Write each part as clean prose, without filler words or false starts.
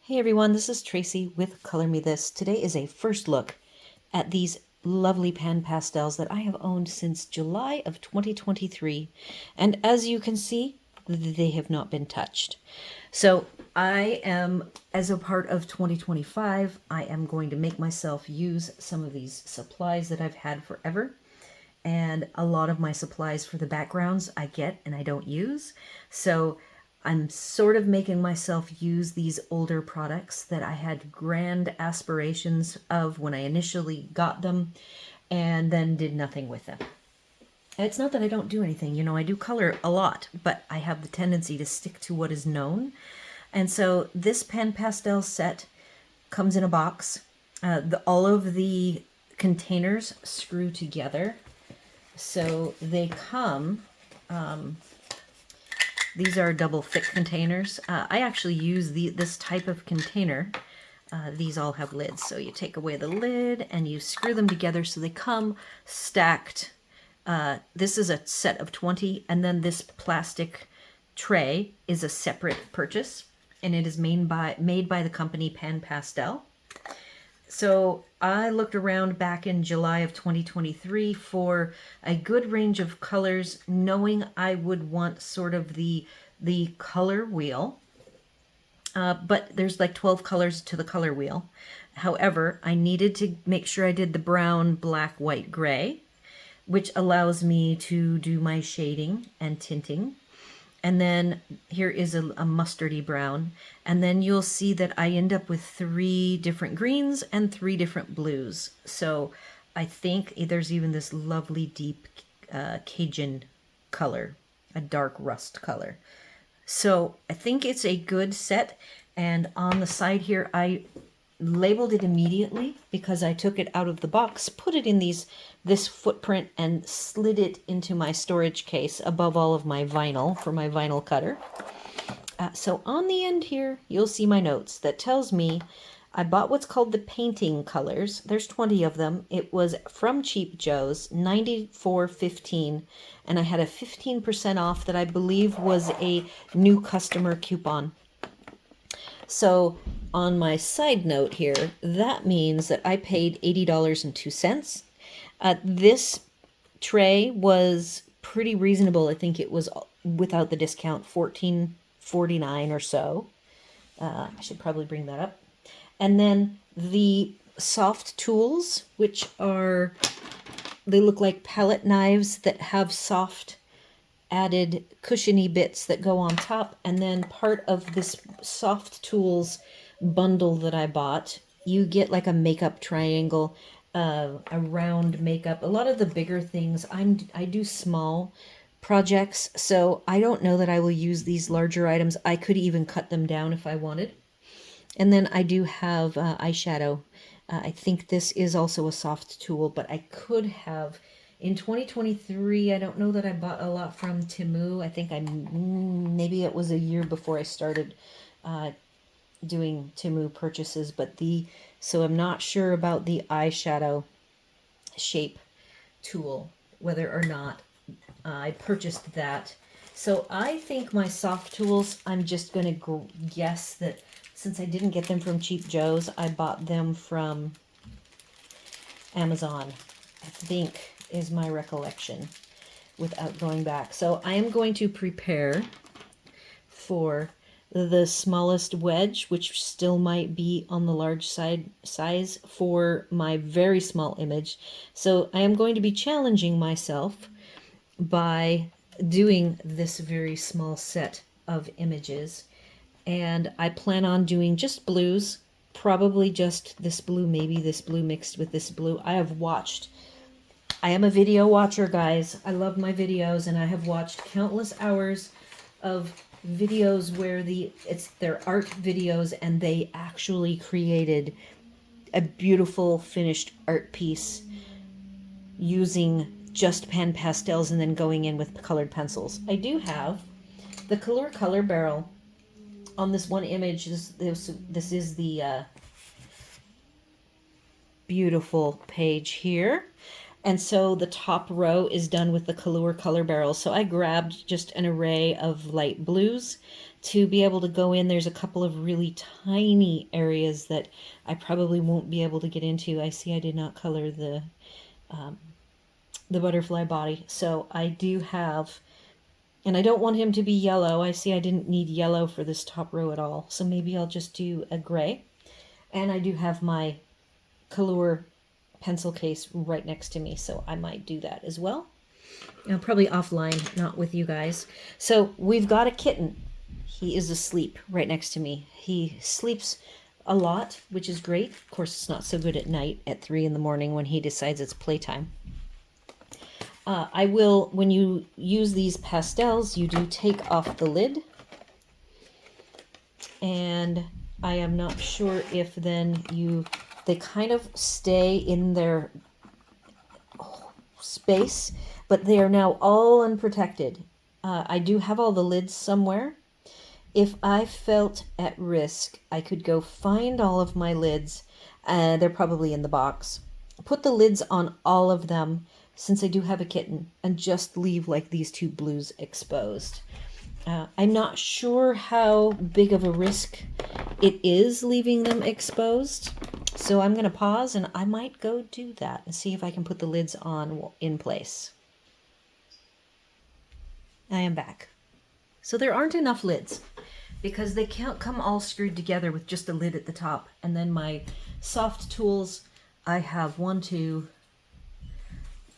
Hey everyone, this is Tracy with Color Me This. Today is a first look at these lovely pan pastels that I have owned since July of 2023. And as you can see, they have not been touched. So I am, as a part of 2025, I am going to make myself use some of these supplies that I've had forever. And a lot of my supplies for the backgrounds I get and I don't use. So I'm sort of making myself use these older products that I had grand aspirations of when I initially got them and then did nothing with them. It's not that I don't do anything, you know, I do color a lot, but I have the tendency to stick to what is known. And so this Pan Pastel set comes in a box. All of the containers screw together. So they come, these are double thick containers. I actually use this type of container. These all have lids. So you take away the lid and you screw them together so they come stacked. This is a set of 20, and then this plastic tray is a separate purchase, and it is made by the company Pan Pastel. So I looked around back in July of 2023 for a good range of colors, knowing I would want sort of the color wheel. But there's like 12 colors to the color wheel. However, I needed to make sure I did the brown, black, white, gray, which allows me to do my shading and tinting. And then here is a mustardy brown. And then you'll see that I end up with 3 different greens and 3 different blues. So I think there's even this lovely deep Cajun color, a dark rust color. So I think it's a good set. And on the side here, I labeled it immediately because I took it out of the box, put it in this footprint, and slid it into my storage case above all of my vinyl for my vinyl cutter. So on the end here, you'll see my notes that tells me I bought what's called the painting colors. There's 20 of them. It was from Cheap Joe's, $94.15, and I had a 15% off that I believe was a new customer coupon. So on my side note here, that means that I paid $80.02. This tray was pretty reasonable. I think it was, without the discount, $14.49 or so. I should probably bring that up. And then the soft tools, which are, they look like palette knives that have soft added cushiony bits that go on top. And then part of this soft tools bundle that I bought, you get like a makeup triangle, a round makeup. A lot of the bigger things, I do small projects, so I don't know that I will use these larger items. I could even cut them down if I wanted. And then I do have eyeshadow. I think this is also a soft tool, but I could have, in 2023, I don't know that I bought a lot from Temu. I think maybe it was a year before I started doing Temu purchases, but so I'm not sure about the eyeshadow shape tool, whether or not I purchased that. So I think my soft tools, I'm just going to guess that since I didn't get them from Cheap Joe's, I bought them from Amazon, I think is my recollection, without going back. So I am going to prepare for the smallest wedge, which still might be on the large size for my very small image. So I am going to be challenging myself by doing this very small set of images. And I plan on doing just blues, probably just this blue, maybe this blue mixed with this blue. I am a video watcher, guys. I love my videos, and I have watched countless hours of videos where they're art videos, and they actually created a beautiful finished art piece using just pan pastels and then going in with colored pencils. I do have the Kalour Color Barrel. On this one image, this is the beautiful page here. And so the top row is done with the Kalour Color Barrel. So I grabbed just an array of light blues to be able to go in. There's a couple of really tiny areas that I probably won't be able to get into. I see I did not color the butterfly body. So I do have, and I don't want him to be yellow. I see I didn't need yellow for this top row at all. So maybe I'll just do a gray. And I do have my Kalour pencil case right next to me, so I might do that as well. Probably offline, not with you guys. So we've got a kitten. He is asleep right next to me. He sleeps a lot, which is great. Of course, it's not so good at night at 3 in the morning when he decides it's playtime. I will, when you use these pastels, you do take off the lid. And I am not sure if then they kind of stay in their space, but they are now all unprotected. I do have all the lids somewhere. If I felt at risk, I could go find all of my lids. They're probably in the box. Put the lids on all of them, since I do have a kitten, and just leave like these 2 blues exposed. I'm not sure how big of a risk it is leaving them exposed, so I'm going to pause and I might go do that and see if I can put the lids on in place. I am back. So there aren't enough lids because they can't come all screwed together with just a lid at the top. And then my soft tools, I have 1, 2,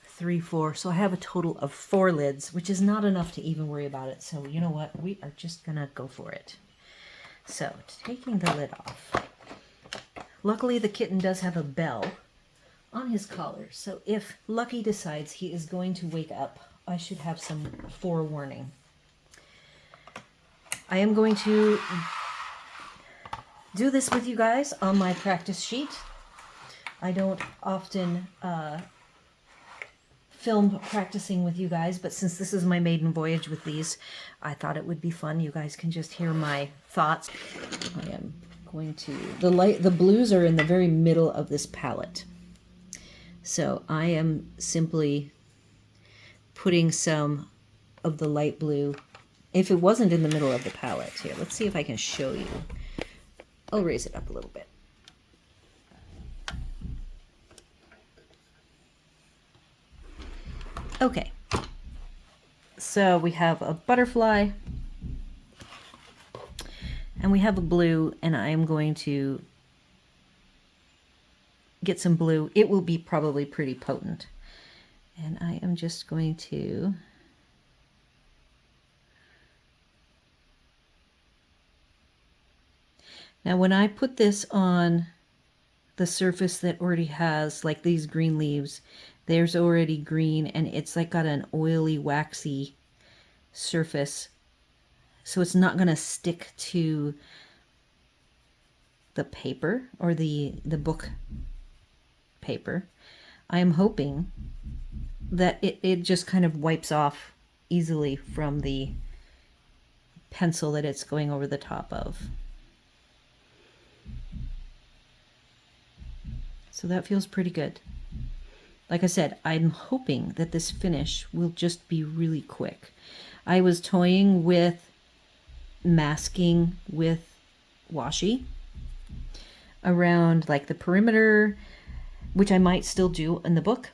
3, 4. So I have a total of 4 lids, which is not enough to even worry about it. So you know what? We are just going to go for it. So taking the lid off. Luckily, the kitten does have a bell on his collar. So if Lucky decides he is going to wake up, I should have some forewarning. I am going to do this with you guys on my practice sheet. I don't often film practicing with you guys, but since this is my maiden voyage with these, I thought it would be fun. You guys can just hear my thoughts. I am going to, the blues are in the very middle of this palette. So I am simply putting some of the light blue. If it wasn't in the middle of the palette, here, let's see if I can show you. I'll raise it up a little bit. Okay, so we have a butterfly, and we have a blue, and I am going to get some blue. It will be probably pretty potent. And I am just going to now when I put this on the surface that already has like these green leaves, there's already green and it's like got an oily, waxy surface. So it's not going to stick to the paper or the book paper. I am hoping that it just kind of wipes off easily from the pencil that it's going over the top of. So that feels pretty good. Like I said, I'm hoping that this finish will just be really quick. I was toying with masking with washi around like the perimeter, which I might still do in the book,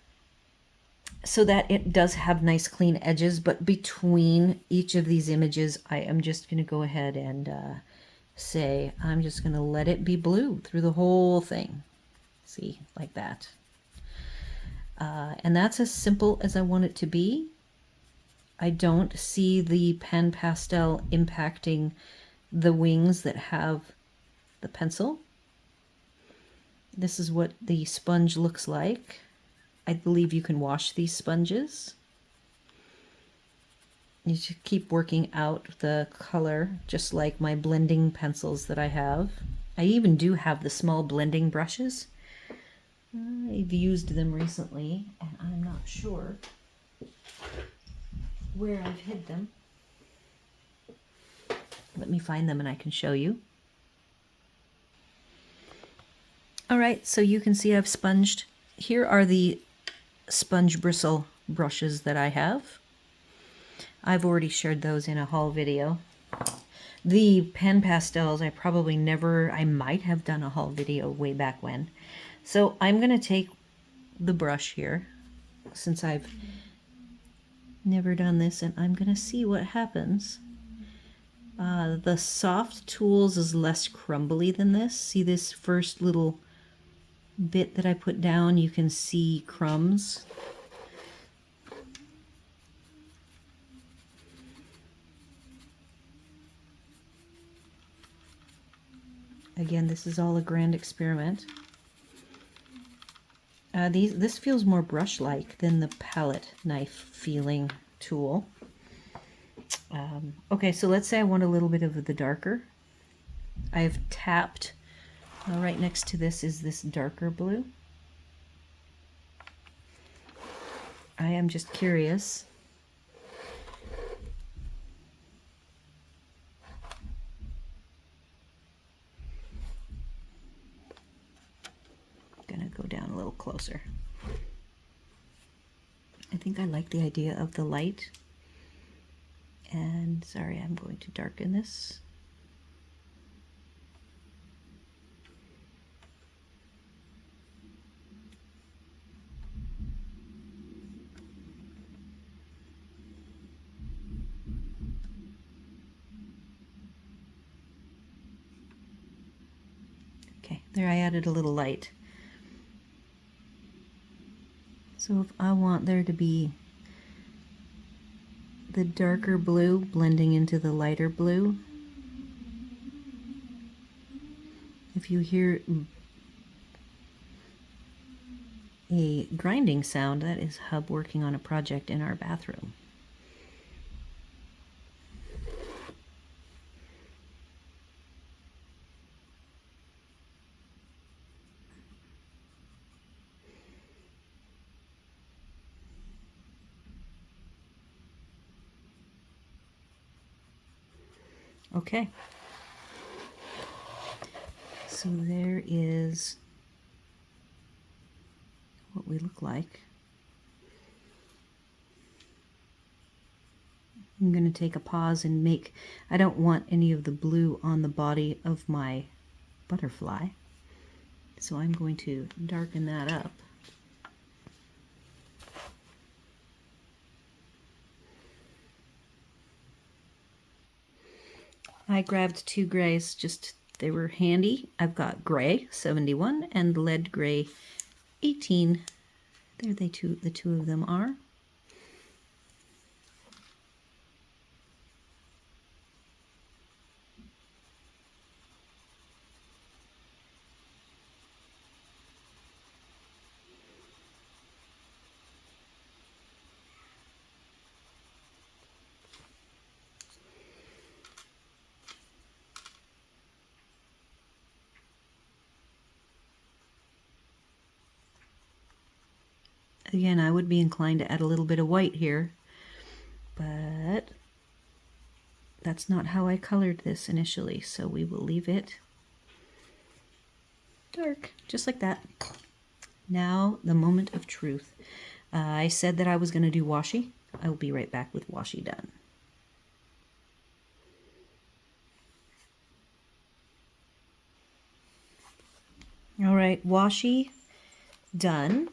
so that it does have nice clean edges, but between each of these images, I am just going to go ahead and say, I'm just going to let it be blue through the whole thing. See, like that. And that's as simple as I want it to be. I don't see the Pan Pastel impacting the wings that have the pencil. This is what the sponge looks like. I believe you can wash these sponges. You should keep working out the color, just like my blending pencils that I have. I even do have the small blending brushes. I've used them recently, and I'm not sure where I've hid them. Let me find them and I can show you. All right, so you can see I've sponged. Here are the sponge bristle brushes that I have. I've already shared those in a haul video. The Pan Pastels, I might have done a haul video way back when. So I'm going to take the brush here, since I've never done this, and I'm going to see what happens. The Soft Tools is less crumbly than this. See this first little bit that I put down? You can see crumbs. Again, this is all a grand experiment. This feels more brush-like than the palette knife feeling tool. Okay, so let's say I want a little bit of the darker. I've tapped, right next to this is this darker blue. I am just curious. I'm gonna go down a little closer. I think I like the idea of the light. And sorry, I'm going to darken this. Okay, there I added a little light. So if I want there to be the darker blue blending into the lighter blue, if you hear a grinding sound, that is Hub working on a project in our bathroom. Okay, so there is what we look like. I'm going to take a pause and I don't want any of the blue on the body of my butterfly, so I'm going to darken that up. I grabbed two grays, they were handy. I've got gray 71 and lead gray 18. There the two of them are. Again, I would be inclined to add a little bit of white here, but that's not how I colored this initially, so we will leave it dark, just like that. Now, the moment of truth. I said that I was going to do washi. I will be right back with washi done. All right, washi done.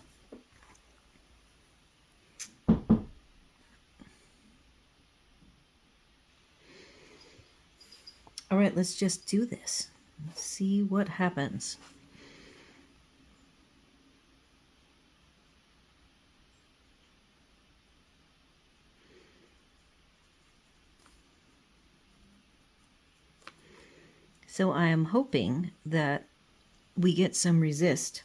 All right, let's just do this. Let's see what happens. So I am hoping that we get some resist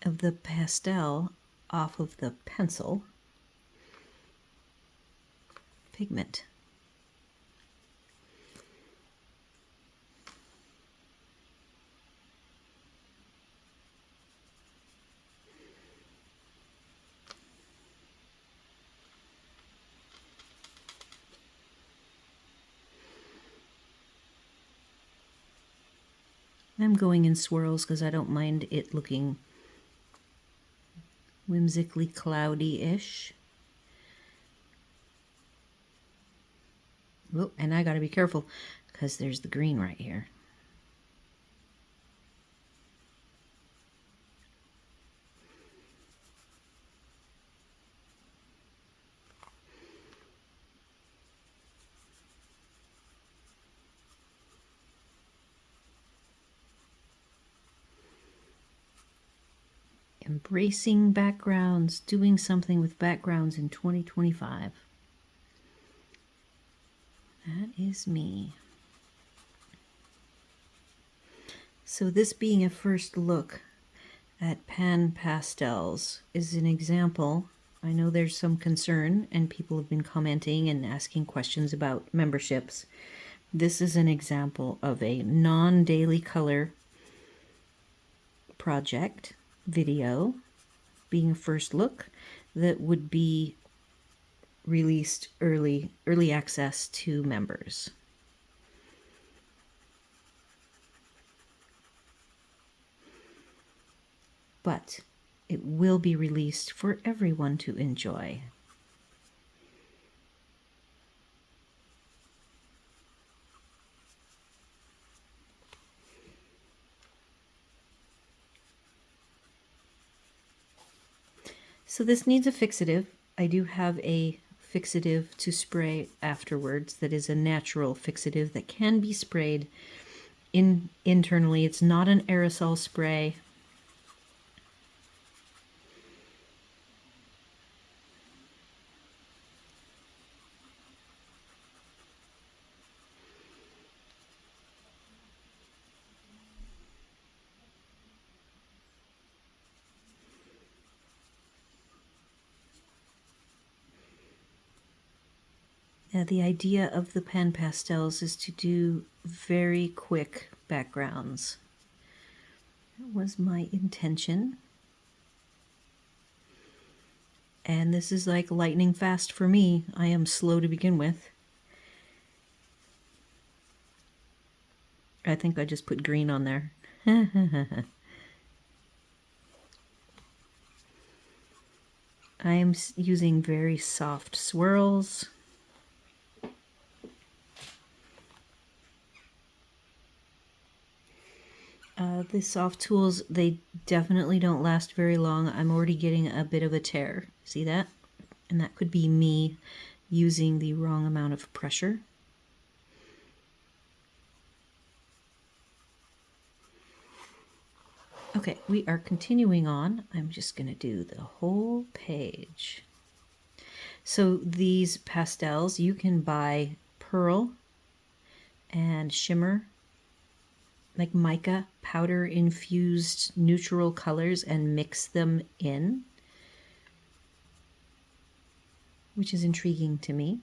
of the pastel off of the pencil pigment. I'm going in swirls because I don't mind it looking whimsically cloudy-ish. Oh, and I gotta be careful because there's the green right here. Embracing backgrounds, doing something with backgrounds in 2025. That is me. So this being a first look at Pan Pastels is an example. I know there's some concern and people have been commenting and asking questions about memberships. This is an example of a non-daily color project video being a first look that would be released early access to members. But it will be released for everyone to enjoy. So this needs a fixative. I do have a fixative to spray afterwards that is a natural fixative that can be sprayed internally. It's not an aerosol spray. The idea of the Pan Pastels is to do very quick backgrounds. That was my intention. And this is like lightning fast for me. I am slow to begin with. I think I just put green on there. I am using very soft swirls. The soft tools, they definitely don't last very long. I'm already getting a bit of a tear. See that? And that could be me using the wrong amount of pressure. Okay, we are continuing on. I'm just going to do the whole page. So these pastels, you can buy pearl and shimmer, like mica, powder infused neutral colors and mix them in, which is intriguing to me.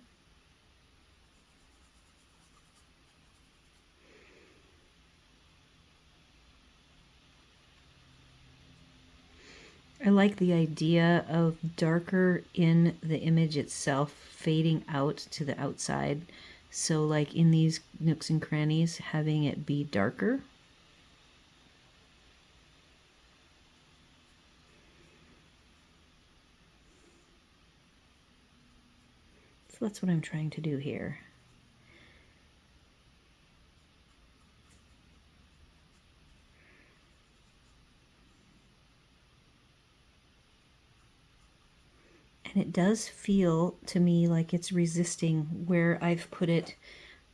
I like the idea of darker in the image itself, fading out to the outside. So like in these nooks and crannies, having it be darker. So that's what I'm trying to do here. And it does feel to me like it's resisting where I've put it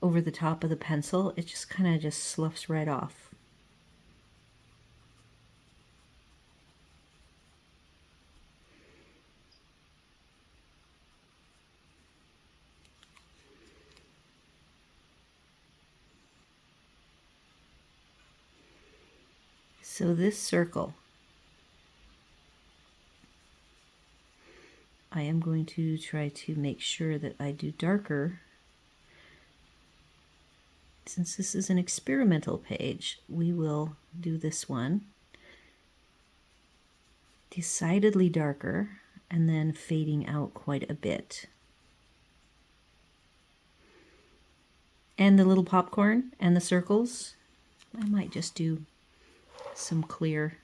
over the top of the pencil. It just kind of just sloughs right off. So this circle, I am going to try to make sure that I do darker. Since this is an experimental page, we will do this one decidedly darker and then fading out quite a bit. And the little popcorn and the circles, I might just do some clear.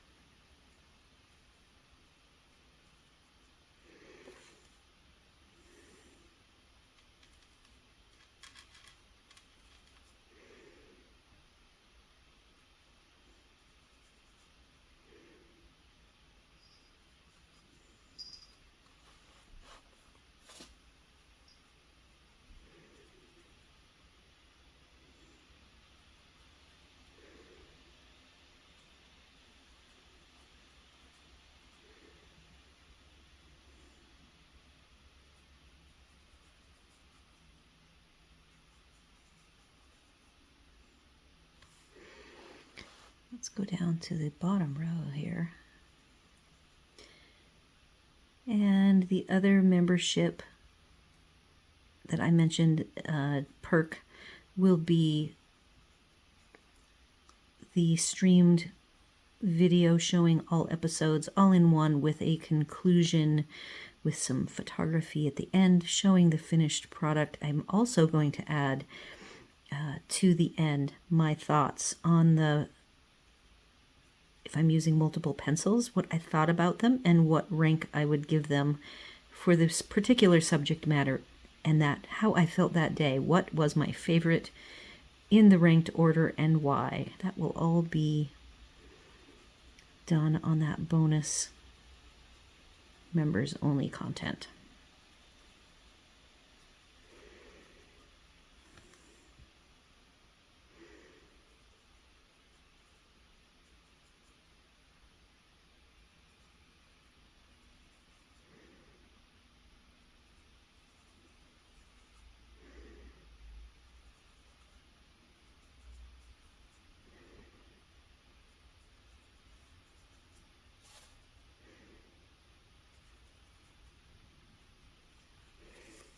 Let's go down to the bottom row here. And the other membership that I mentioned, perk, will be the streamed video showing all episodes all in one, with a conclusion with some photography at the end showing the finished product. I'm also going to add to the end my thoughts on the, if I'm using multiple pencils, what I thought about them and what rank I would give them for this particular subject matter, and that how I felt that day, what was my favorite in the ranked order and why. That will all be done on that bonus members only content.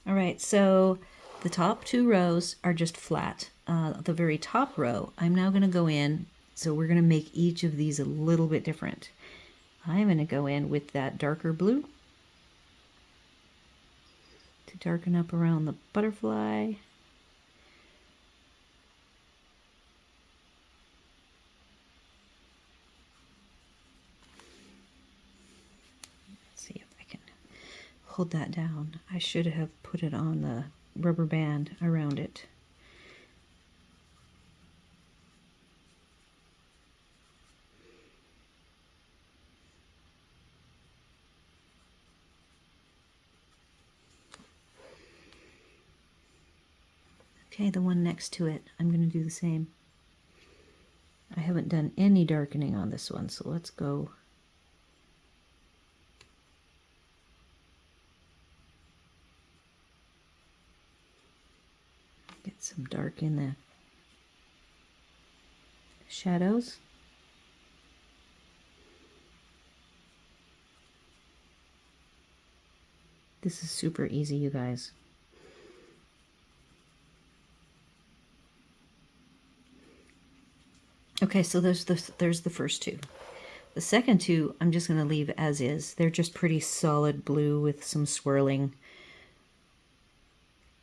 All right, so the top two rows are just flat. The very top row, I'm now going to go in, so we're going to make each of these a little bit different. I'm going to go in with that darker blue to darken up around the butterfly. Let's see if I can hold that down. I should have put it on the rubber band around it. Okay, the one next to it, I'm going to do the same. I haven't done any darkening on this one, so let's go. Get some dark in the shadows. This is super easy, you guys. Okay, so there's the first two. The second two, I'm just going to leave as is. They're just pretty solid blue with some swirling.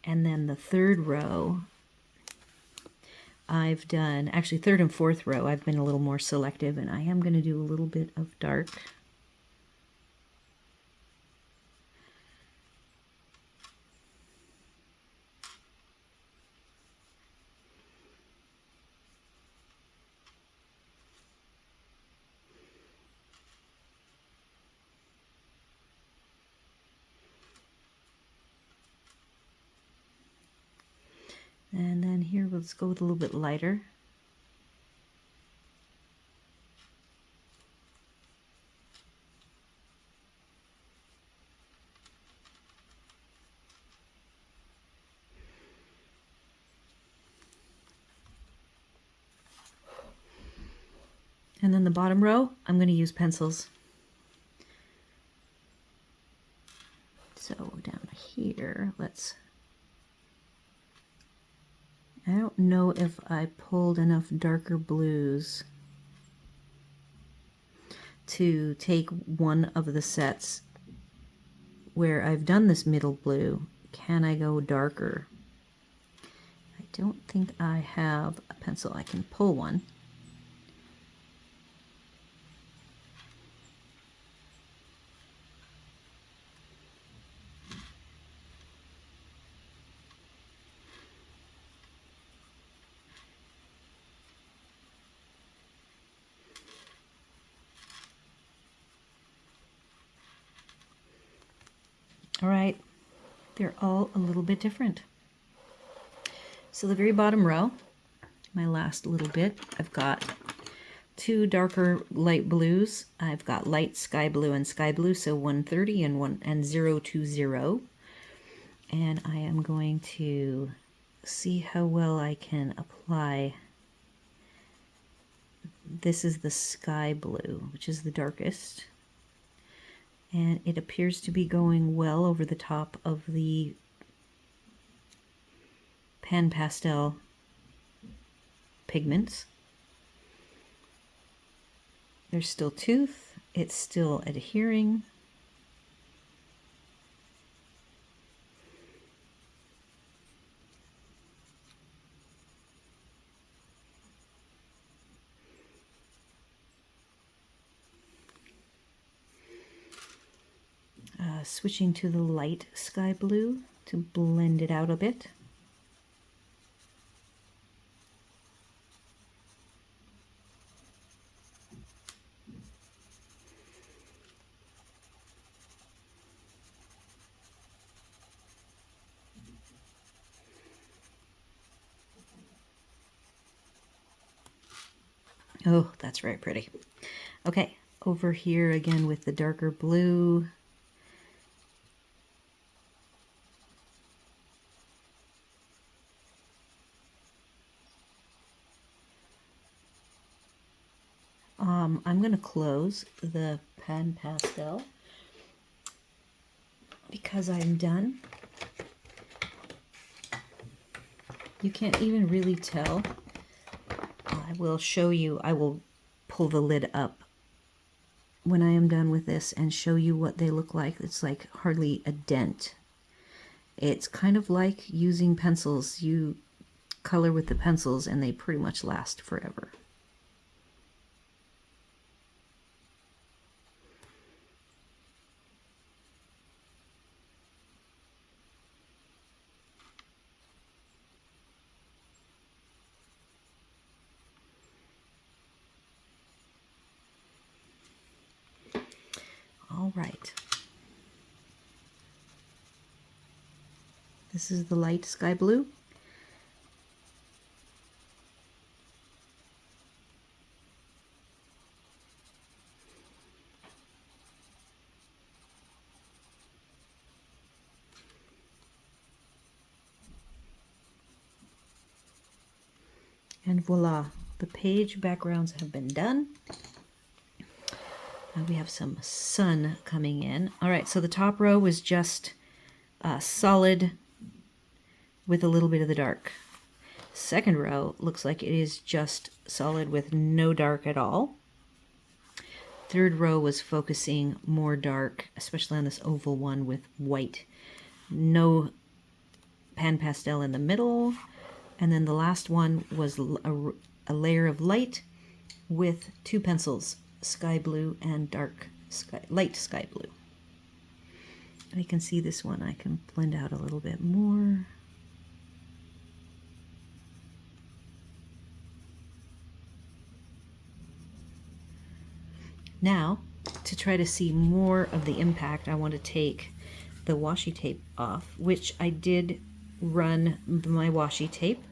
And then the third row, I've done, actually third and fourth row, I've been a little more selective, and I am going to do a little bit of dark. And then here, let's go with a little bit lighter. And then the bottom row, I'm going to use pencils. So down here, I don't know if I pulled enough darker blues to take one of the sets where I've done this middle blue. Can I go darker? I don't think I have a pencil. I can pull one. All right, they're all a little bit different. So the very bottom row, my last little bit, I've got two darker light blues. I've got light sky blue and sky blue, so 130 and 020. And I am going to see how well I can apply This is the sky blue, which is the darkest. And it appears to be going well over the top of the Pan Pastel pigments. There's still tooth, it's still adhering. Switching to the light sky blue to blend it out a bit. Oh, that's very pretty. Okay, over here again with the darker blue. I'm going to close the Pan Pastel because I'm done. You can't even really tell. I will show you, I will pull the lid up when I am done with this and show you what they look like. It's like hardly a dent. It's kind of like using pencils. You color with the pencils and they pretty much last forever. All right. This is the light sky blue. And voila, the page backgrounds have been done. Now we have some sun coming in. All right, so the top row was just solid with a little bit of the dark. Second row looks like it is just solid with no dark at all. Third row was focusing more dark, especially on this oval one with white. No Pan Pastel in the middle. And then the last one was a layer of light with two pencils, sky blue and light sky blue. And you can see this one, I can blend out a little bit more. Now, to try to see more of the impact, I want to take the washi tape off, which I did run my washi tape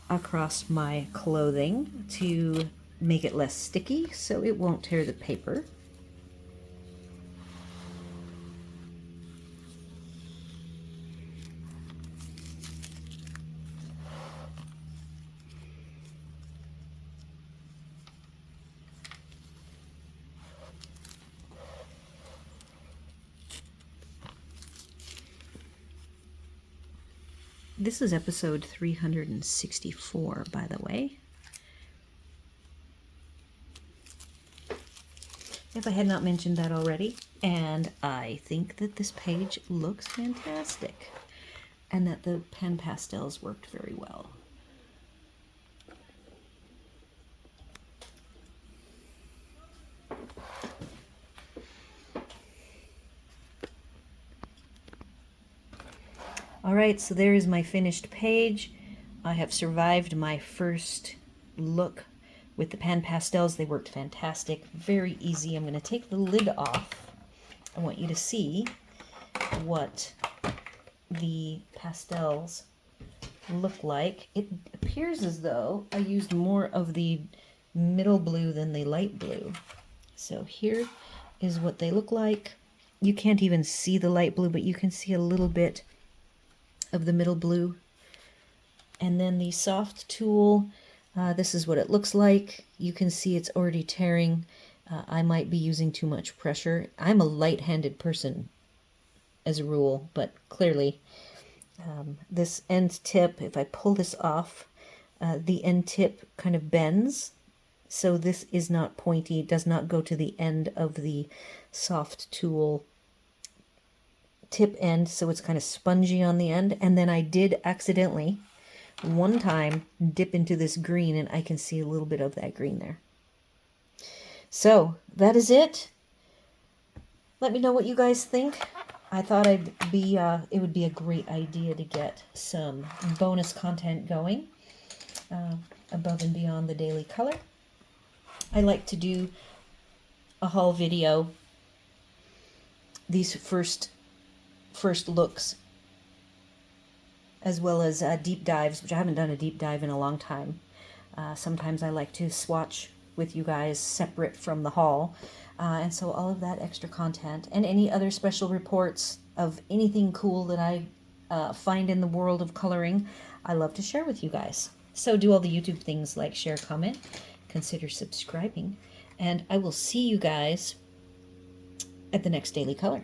across my clothing to make it less sticky so it won't tear the paper. This is episode 364, by the way. If I had not mentioned that already. And I think that this page looks fantastic. And that the Pan Pastels worked very well. Alright, so there is my finished page. I have survived my first look with the Pan Pastels. They worked fantastic, very easy. I'm going to take the lid off. I want you to see what the pastels look like. It appears as though I used more of the middle blue than the light blue. So here is what they look like. You can't even see the light blue, but you can see a little bit of the middle blue. And then the soft tool, This is what it looks like. You can see it's already tearing. I might be using too much pressure. I'm a light-handed person as a rule, but clearly this end tip, if I pull this off, the end tip kind of bends. So this is not pointy. It does not go to the end of the soft tool tip end, so it's kind of spongy on the end. And then I did accidentally one time dip into this green, and I can see a little bit of that green there. So that is it. Let me know what you guys think. I thought it would be a great idea to get some bonus content going above and beyond the daily color. I like to do a haul video, these first looks, as well as deep dives, which I haven't done a deep dive in a long time. Sometimes I like to swatch with you guys separate from the haul. And so all of that extra content and any other special reports of anything cool that I find in the world of coloring, I love to share with you guys. So do all the YouTube things like share, comment, consider subscribing, and I will see you guys at the next Daily Color.